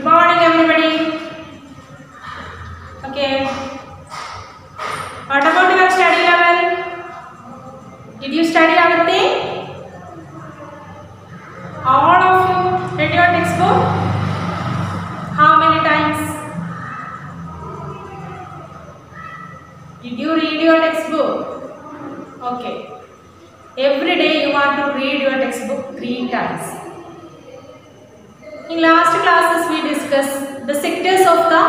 Good morning, everybody. Okay. What about your study level? Did you study everything? All of you read your textbook? How many times? Did you read your textbook? Okay. Every day you want to read your textbook 3 times. In last classes we discussed the sectors of the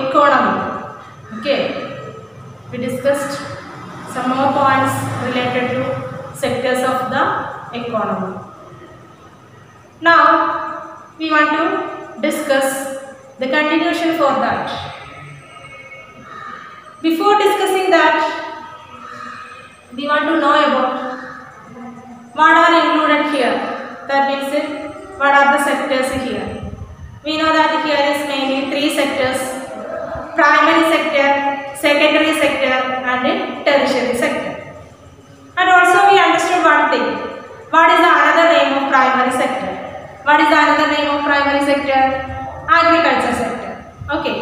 economy. Okay. We discussed some more points related to sectors of the economy. Now we want to discuss the continuation for that. Before discussing that, we want to know about what are included here. That means what are the sectors here. We know that here is mainly 3 sectors: primary sector, secondary sector and tertiary sector. And also we understood one thing. What is the another name of primary sector? What is the another name of primary sector? Agriculture sector. Okay.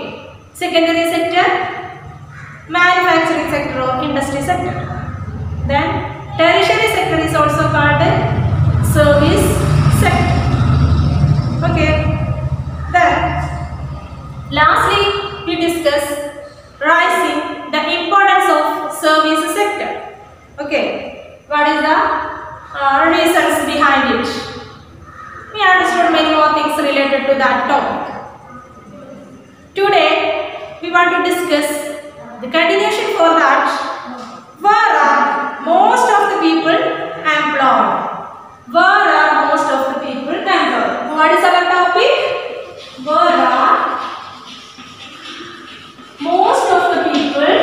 Secondary sector, manufacturing sector or industry sector. Then tertiary sector is also called service sector. Okay. Then lastly we discuss rising the importance of service sector. Okay. What is the reasons behind it? We understood many more things related to that topic. Today we want to discuss the continuation for that. Where are most of the people employed? Where are most of the people employed? What is our topic? Where are most of the people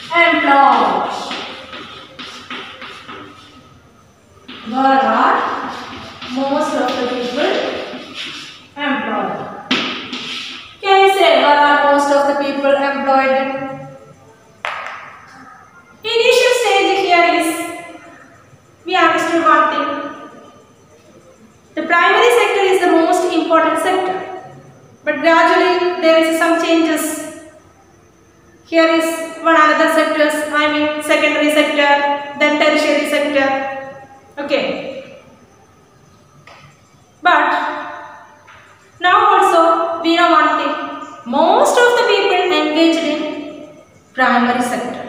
employed? Where are most of the people employed? Can you say where are most of the people employed? Initial stage here is we understood one thing. The primary sector is the most important sector, but gradually there is some changes. Here is one another sectors, I mean secondary sector, then tertiary sector. Okay. But now also we know one thing. Most of the people engaged in primary sector.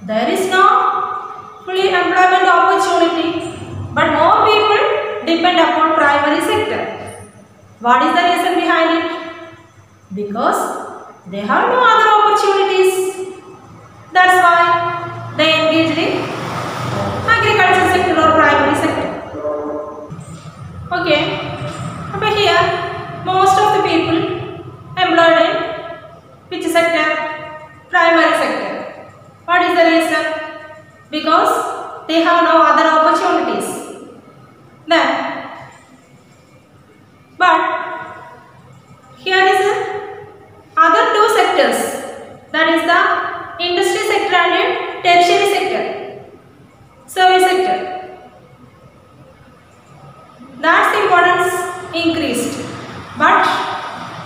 There is no fully employment opportunity, but more people depend upon primary sector. What is the reason behind it? Because they have no other opportunities. That's why they engage in agriculture sector or primary sector. Okay. But here most of the people employed in which sector? Primary sector. What is the reason? Because they have no other opportunities. Then, but here is other 2 sectors. That is the industry sector and tertiary sector, service sector. That's the importance increased, but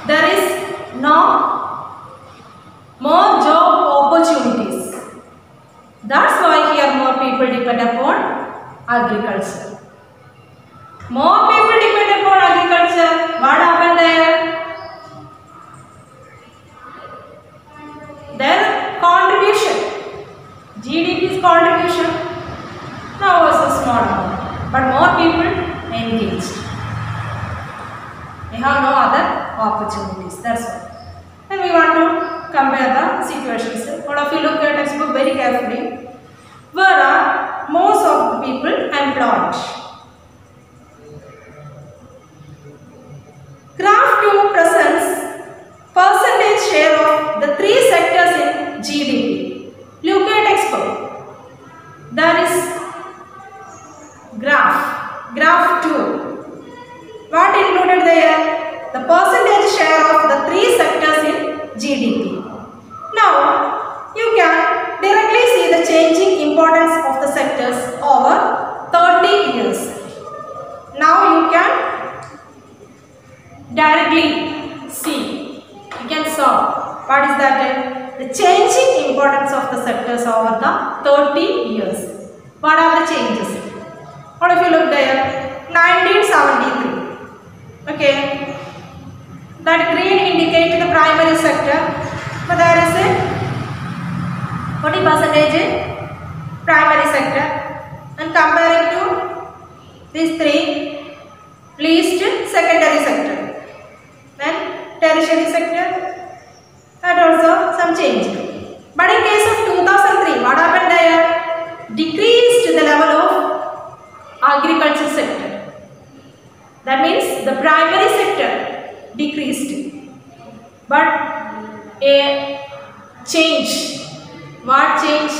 there is no more job opportunities. That's why here more people depend upon agriculture. More people depend upon agriculture. What happened there? Their contribution, GDP's contribution now was a small amount, but more people engaged. They have no other opportunities. That's why. And we want to compare the situations. All of you look at textbook very carefully. Where are most of the people employed? Graph 2 presents percentage share of the 3 sectors in GDP. Look at textbook. There is graph 2. What included there? The percentage share of the 3 sectors in GDP. Now you can directly see the changing importance of the sectors over 30 years. over the 30 years. What are the changes? What if you look there? 1973. Okay. That green indicates the primary sector. But there is a 40% primary sector. And comparing to these three, least secondary sector. Then tertiary sector. That also some change. But in case of 2003, what happened there? Decreased the level of agriculture sector. That means the primary sector decreased. But a change. What change?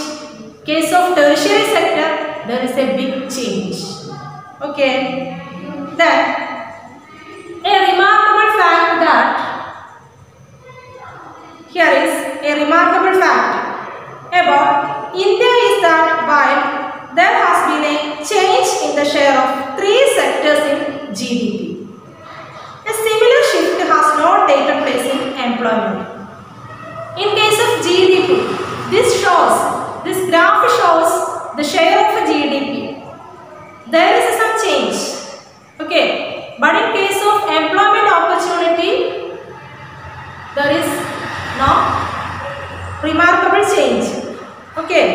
Case of tertiary sector, there is a big change. Okay. Then a remarkable fact that here is a remarkable fact about India is that while there has been a change in the share of three sectors in GDP, a similar shift has not taken place in employment. In case of GDP, this graph shows the share of GDP. There is some change. Okay. But in case of employment opportunity, there is no remarkable change. Okay.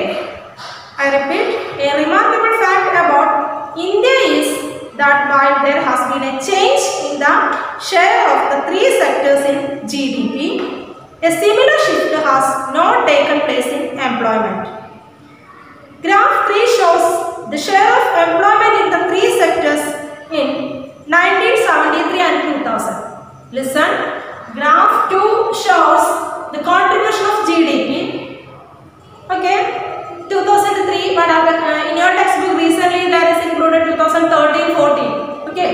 I repeat, a remarkable fact about India is that while there has been a change in the share of the three sectors in GDP, a similar shift has not taken place in employment. Graph 3 shows the share of employment in the three sectors in 1973 and 2000. Listen, graph 2 shows the contribution of GDP. Okay, 2003, but in your textbook recently there is included 2013-14. Okay,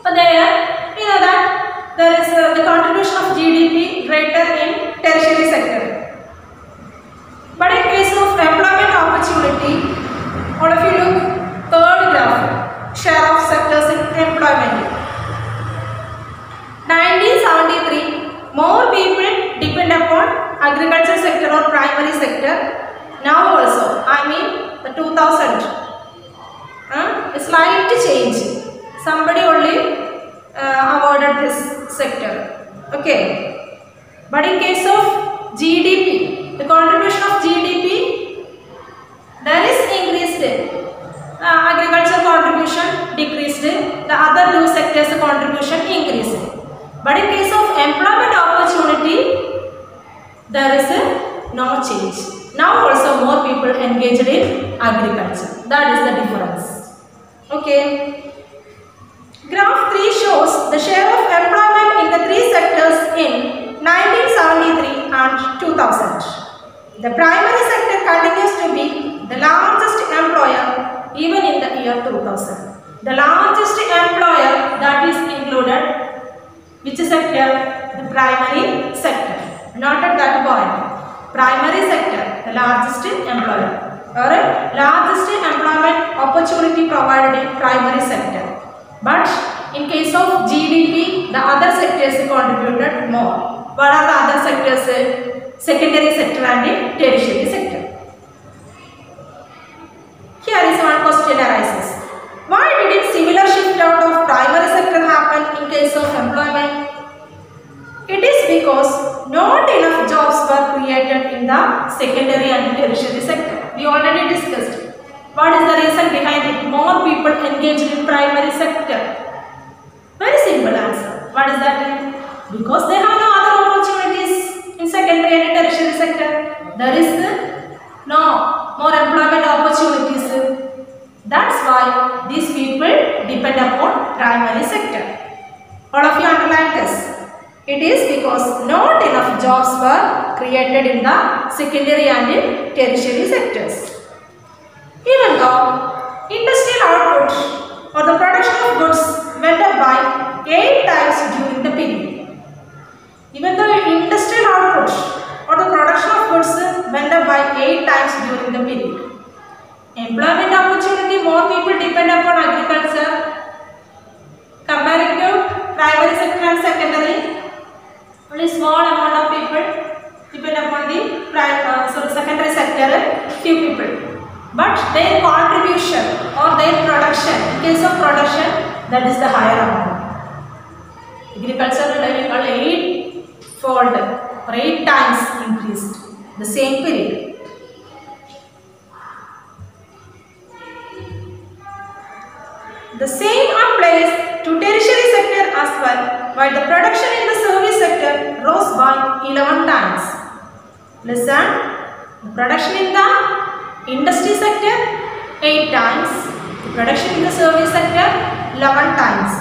but there you know that there is the contribution of GDP greater in tertiary sector. But in case of employment opportunity, all of you look, third graph, share of sectors in employment. 1973, more people depend upon agriculture sector or primary sector. Now also, I mean the 2000, a slight change. Somebody only awarded this sector. Okay. But in case of GDP, the contribution of GDP, there is increased. Agriculture contribution decreased. The other two sectors contribution increased. But in case of employment opportunity, there is no change. Now also more people engaged in agriculture. That is the difference. Okay. Graph 3 shows the share of employment in the three sectors in 1973 and 2000. The primary sector continues to be the largest employer even in the year 2000. The largest employer that is included, which sector? The primary sector. Not at that point. Primary sector, the largest employer, or largest employment opportunity provided in primary sector. But in case of GDP, the other sectors contributed more. What are the other sectors? Secondary sector and tertiary sector. Here is one question arises. Why did a similar shift out of primary sector happen in case of employment? It is because not enough jobs were created in the secondary and tertiary sector. We already discussed. What is the reason behind it? More people engaged in primary sector. Very simple answer. What is that? Because they have no other opportunities in secondary and tertiary sector. There is no more employment opportunities. That's why these people depend upon primary sector. All of you underline this. It is because not enough jobs were created in the secondary and tertiary sectors. Even though industrial output or the production of goods went up by 8 times during the period. Even though industrial output or the production of goods went up by 8 times during the period. Employment opportunity, more people depend upon agriculture comparing to primary sector and secondary. Only small amount of people depend upon the secondary sector. few people, but their contribution or their production, in case of production, that is the higher amount. Agricultural revenue 8-fold or 8 times increased the same period. The same applies to tertiary sector as well, while the production in the service sector rose by 11 times. Listen, the production in the industry sector 8 times, the production in the service sector 11 times.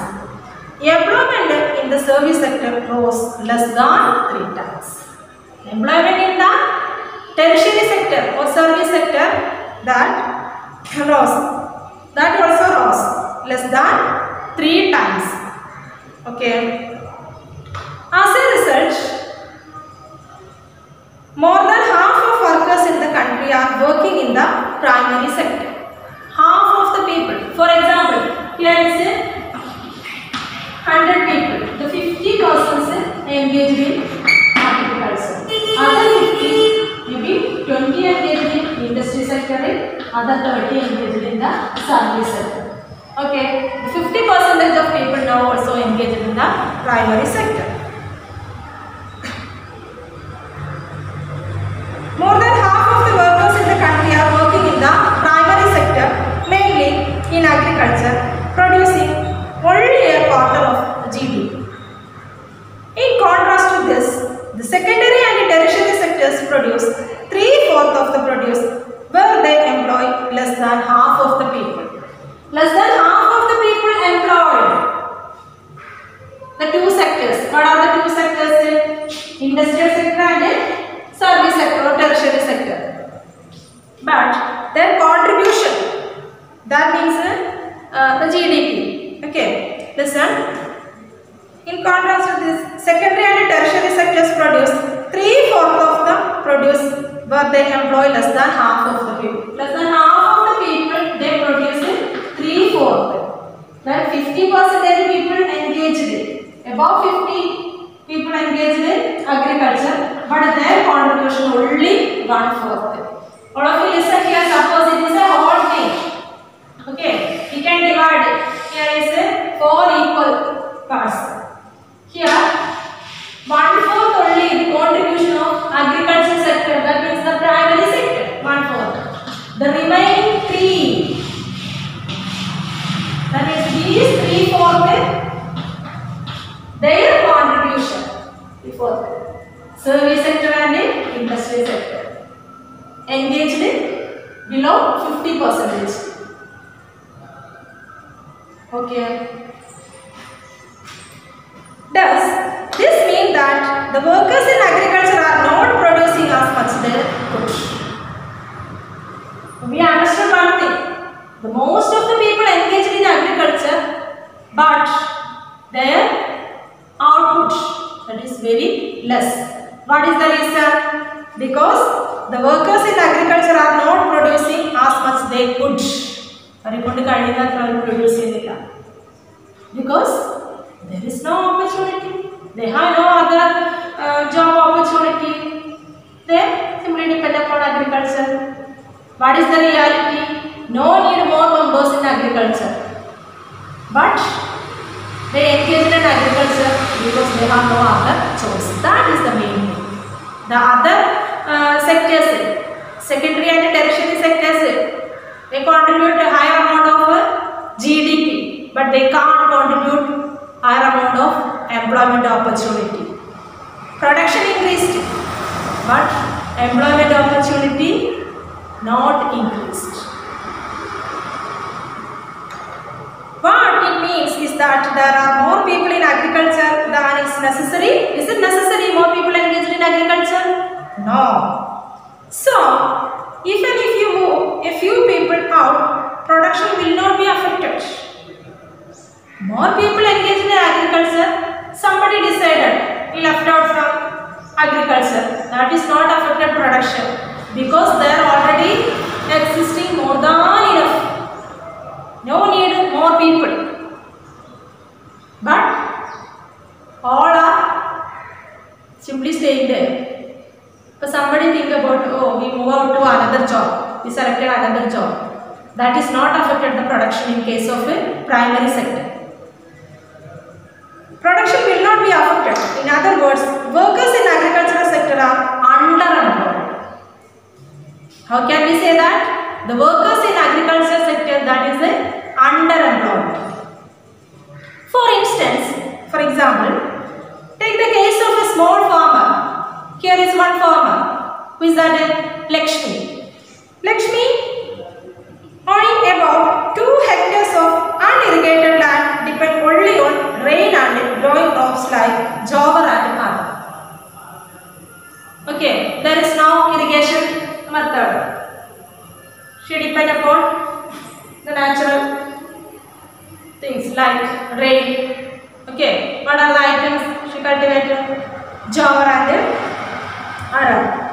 Employment in the service sector rose less than 3 times. Employment in the tertiary sector or service sector that also rose less than 3 times. Okay. As a result, more than half of workers in the country are working in the primary sector. Half of the people. For example, here is 100 people. The 50 persons engaged in agriculture. Other 50, maybe 20 engaged in industry sector, other 30 engaged in the service sector. Okay, 50% of people now also engaged in the primary sector. More than half of the workers in the country are working in the primary sector, mainly in agriculture, producing only a quarter of GDP. In contrast to this, the secondary and tertiary sectors produce 3/4 of the produce, where they employ less than half of the people. Less than half of the people employed. The two sectors. What are the two sectors? Industrial sector and service sector or tertiary sector. But their contribution, that means the GDP. Okay, listen. In contrast to this, secondary and tertiary sectors produce 3/4 of the produce, where they employ less than half of the people. Less than half of the people they produce 3/4. Then 50% people engaged, above 50 people engaged in agriculture, but their contribution only 1/4. All of you listen here. Suppose it is a whole thing. Okay, we can divide it. Here is 4 equal parts. Here 1/4 only the contribution of agriculture sector, that means the primary sector, 1/4. The remaining 3, that is these 3/4 their contribution before service sector and industry sector engaged below 50%. Okay. Does this mean that the workers in agriculture are not producing as much they could? We understood one thing. The most of the people engaged in agriculture, but their output, that is very less. What is the reason? Because the workers in agriculture are not producing as much they could. Because there is no opportunity. They have no other job opportunity. They simply depend upon agriculture. What is the reality? No need more members in agriculture, but they engage in agriculture because they have no other choice. That is the main thing. The other sectors, secondary and tertiary sectors, they contribute a higher amount of GDP, but they can't contribute higher amount of employment opportunity. Production increased, but employment opportunity not increased. What it means is that there are more people in agriculture than is necessary. Is it necessary more people engaged in agriculture? No. So, even if you move a few people out, production will not be affected. More people engaged in agriculture, somebody decided we left out from agriculture. That is not affected production because they are already existing more than enough. No need more people. But all are simply staying there. But somebody think about, oh, we move out to another job. he selected another job. That is not affected the production in case of a primary sector. Production will not be affected. In other words, workers in agricultural sector are underemployed. How can we say that? The workers in agricultural sector, that is underemployed. For instance, for example, take the case of a small farmer. Here is one farmer. Who is that? Lakshmi. Lakshmi owning about 2 hectares of unirrigated land depend only on rain and growing crops like jowar and padam. Okay, there is no irrigation method. She depend upon the natural things like rain. Okay, what are the items she cultivated? Jowar and aram.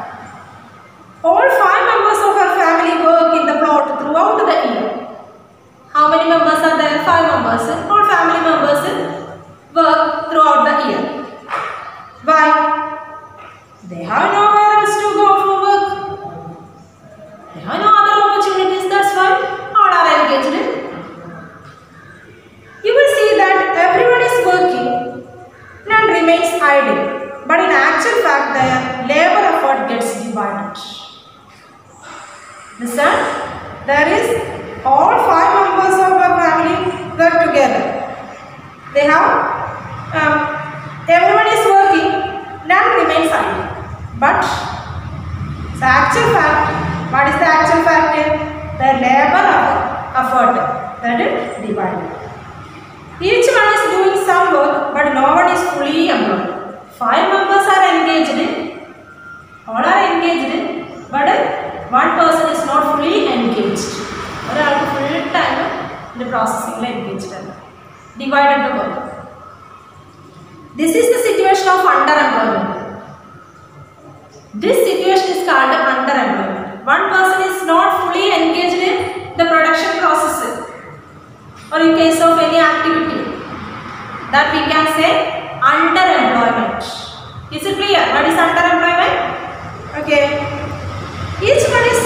All 5 members of her family work in the plot throughout the year. How many members are there? 5 members. All family members work throughout the year. Why? They have nowhere else to go for work. They have no other opportunities. That's why all are engaged. You will see that everyone is working, none remains idle. But in actual fact, their labor effort gets divided. Listen, there is all 5 members of a family work together. They have, everyone is working, none remains idle. But the actual fact, what is the actual fact? The labor effort, that is divided. Each one is doing some work, but no one is fully employed. 5 members are engaged, all are engaged, but one person is not fully engaged. Or full time in the processing engaged. Divided the work. This is the situation of underemployment. This situation is called underemployment. One person is not fully engaged in the production process or in case of any activity. That we can say underemployment. Is it clear? What is underemployment? Okay. Each one is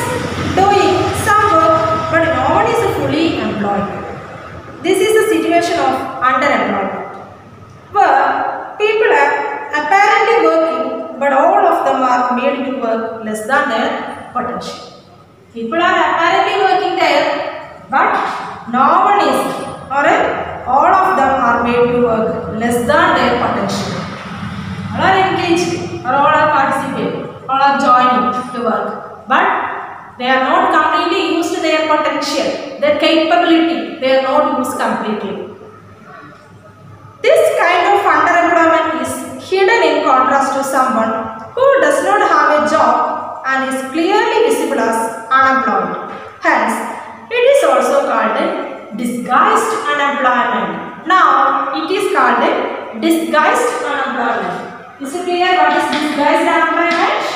doing some work, but no one is fully employed. This is the situation of underemployment, where people are apparently working, but all of them are made to work less than their potential. People are apparently working there, but no one is, or all of them are made to work less than their potential. All are engaged, or all are participating, all are joining to work. But they are not completely used to their potential, their capability, they are not used completely. This kind of underemployment is hidden in contrast to someone who does not have a job and is clearly visible as unemployed. Hence, it is also called disguised unemployment. Now, it is called disguised unemployment. Is it clear what is disguised unemployment?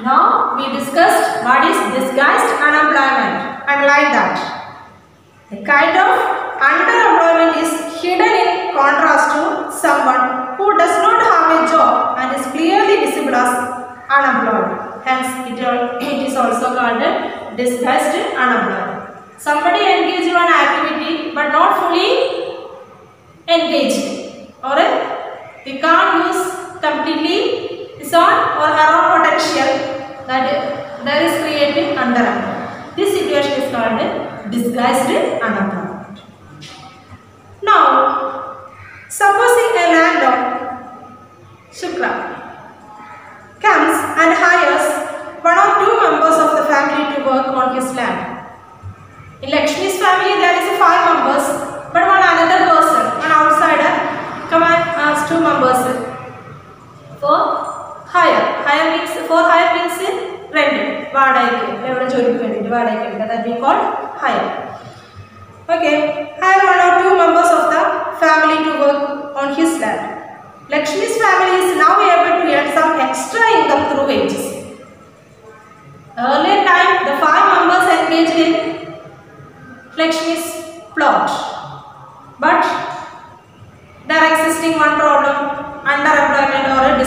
Now we discussed what is disguised unemployment. Underline that. The kind of underemployment is hidden in contrast to someone who does not have a job and is clearly visible as unemployed. Hence, it is also called disguised unemployment. Somebody engaged in an activity but not fully engaged, or we can't use completely his own or her own potential that is created underemployment. This situation is called disguised unemployment. Now, supposing a landlord, Shukra, comes and hires 1 or 2 members of the family to work on his land. In Lakshmi's family there is 5 members, but one another person, one outsider, come and ask 2 members for hire. For hire means rent, that we call hire. Okay, hire 1 or 2 members of the family to work on his land. Lakshmi's family is now able to earn some extra income through wages. Earlier time, the 5 members engaged in Lakshmi's plot, but there existing one problem, underemployment or a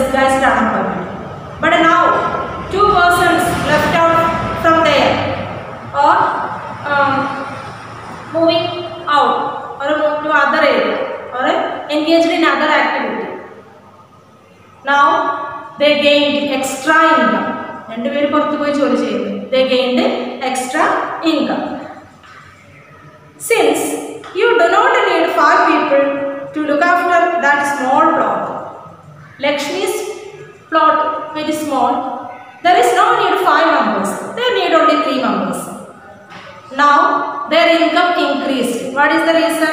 engaged in other activity. Now they gained extra income. They gained extra income. Since you do not need 5 people to look after that small plot, Lakshmi's plot very small, there is no need 5 members, they need only 3 members. Now their income increased. What is the reason?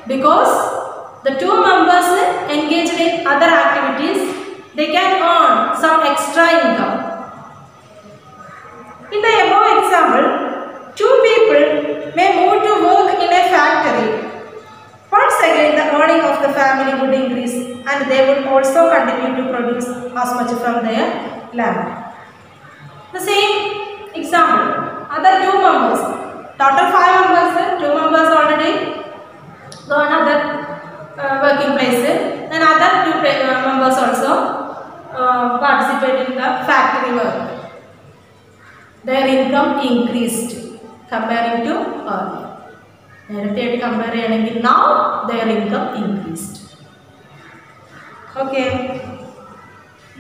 Because the 2 members engaged in other activities, they can earn some extra income. In the above example, 2 people may move to work in a factory. Once again, the earning of the family would increase and they would also continue to produce as much from their land. The same example, other 2 members, total 5 members, 2 members already go another working place, and other 2 members also participate in the factory work. Their income increased comparing to earlier. Now their income increased. Okay.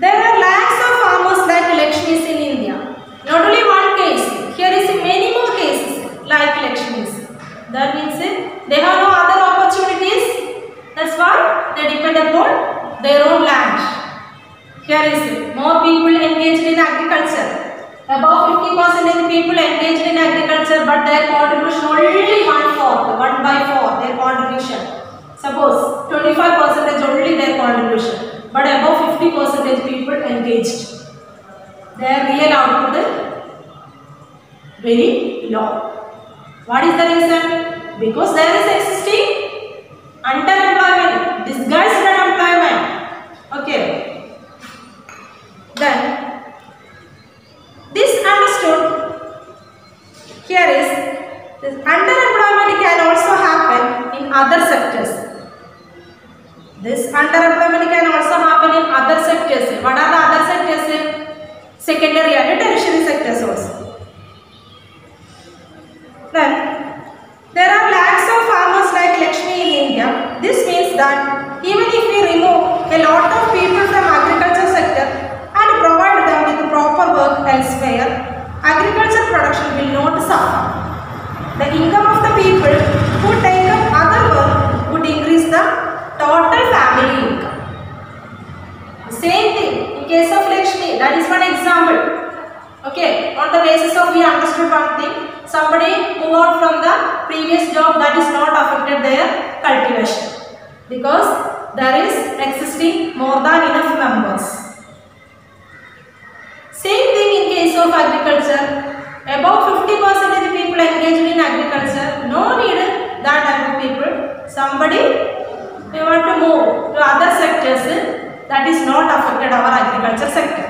There are lakhs of farmers like Lakshmis in India. Not only one case, here is many more cases like Lakshmis. That means they have no other opportunities. That's why they depend upon their own land. Here is more people engaged in agriculture. Above 50% people engaged in agriculture, but their contribution only 1/4 their contribution. Suppose 25% only their contribution, but above 50% people engaged. Their real output is very low. What is the reason? Because there is existing underemployment, disguised unemployment. Okay. Then this understood, here is this underemployment can also happen in other sectors. This underemployment can also happen in other sectors. What are the other sectors? Secondary and tertiary sectors also. Then there are lakhs of farmers like Lakshmi in India. This means that even if we remove a lot of people from agriculture sector and provide them with proper work elsewhere, agriculture production will not suffer. The income of the people who take up other work would increase the total family income. The same thing in case of Lakshmi, that is one example. Okay, on the basis of we understood one thing, somebody move out from the previous job, that is not affected their cultivation because there is existing more than enough members. Same thing in case of agriculture. Above 50% people engaged in agriculture, no need that type of people. Somebody they want to move to other sectors, that is not affected our agriculture sector.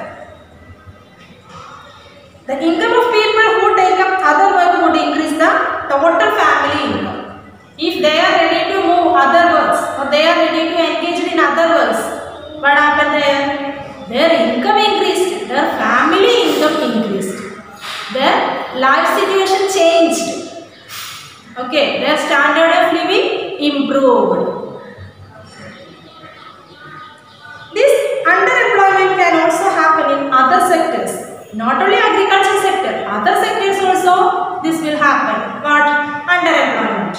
The income of people who take up other work would increase the total family income. If they are ready to move other works or they are ready to engage in other works, what happened there? Their income increased, their family income increased, their life situation changed. Okay, their standard of living improved. This underemployment can also happen in other sectors, not only agriculture sector, other sectors also this will happen. What? Underemployment.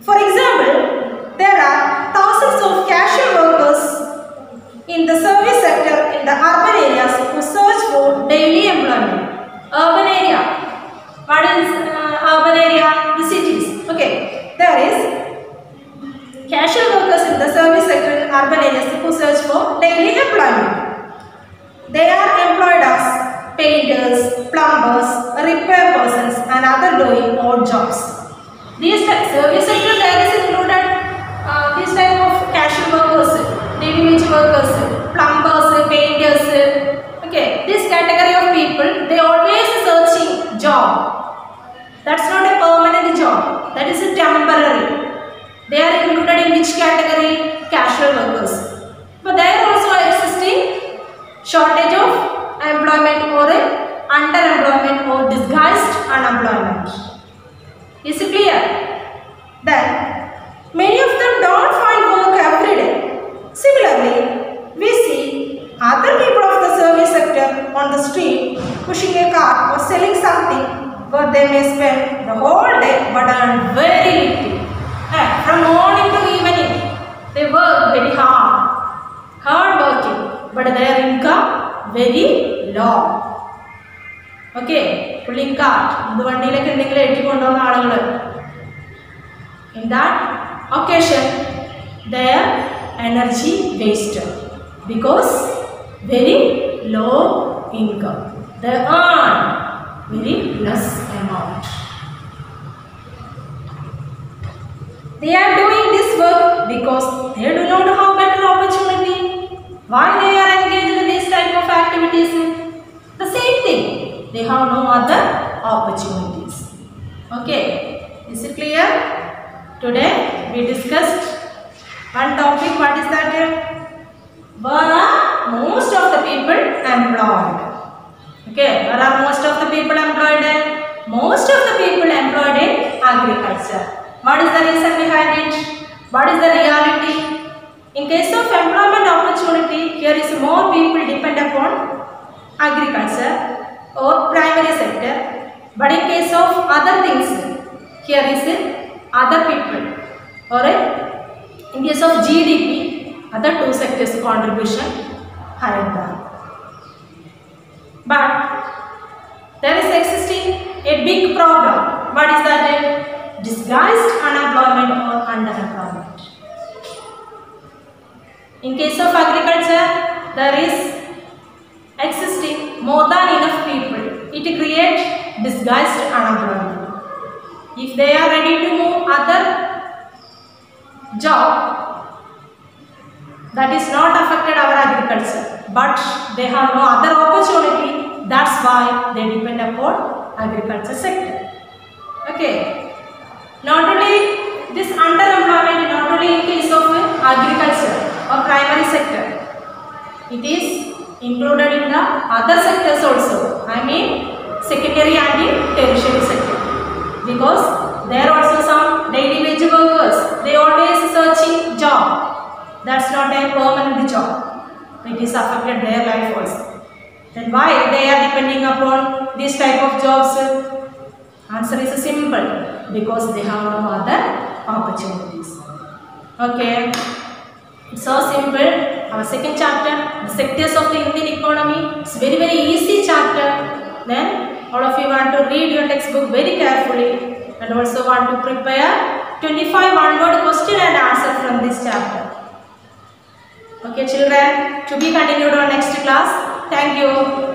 For example, there are thousands of casual workers in the service sector in the urban areas who search for daily employment. Urban area. What is urban area? The cities. Okay. There is casual workers in the service sector in urban areas who search for daily employment. They are employed as painters, plumbers, repair persons and other doing odd jobs. These service sector there is included this type of casual workers, daily wage workers, plumbers, painters. Okay, this category of people, they always searching job. That's not a permanent job. That is a temporary. They are included in which category? Casual workers. But there also existing shortage of employment or underemployment or disguised unemployment. Is it clear? Then many of them don't find work every other people of the service sector on the street pushing a cart or selling something where they may spend the whole day but earn very little. From morning to evening they work very hard working, but their income very low. Okay, pulling cart, in that occasion their energy wasted because very low income. They earn very less amount. They are doing this work because they do not have better opportunity. Why they are engaged in this type of activities? The same thing. They have no other opportunities. Okay, is it clear? Today we discussed one topic. What is that? Where are most of the people employed? Okay, where are most of the people employed? Most of the people employed in agriculture. What is the reason behind it? What is the reality? In case of employment opportunity, here is more people depend upon agriculture or primary sector. But in case of other things, here is other people. Or in case of GDP, other two sectors contribution higher than. But there is existing a big problem. What is that? Disguised unemployment or underemployment. In case of agriculture, there is existing more than enough people. It creates disguised unemployment. If they are ready to move other job, that is not affected our agriculture, but they have no other opportunity. That's why they depend upon agriculture sector. Okay. Not only this underemployment, not only in case of agriculture or primary sector, it is included in the other sectors also. I mean secondary and tertiary sector, because there are also some daily wage workers. They always searching job. That's not a permanent job. It is affected their life also. Then why they are depending upon this type of jobs? Answer is simple. Because they have no other opportunities. Okay, it's so simple. Our second chapter, the sectors of the Indian economy. It's very easy chapter. Then all of you want to read your textbook very carefully and also want to prepare 25 one-word question and answer from this chapter. Okay, children, to be continued on next class. Thank you.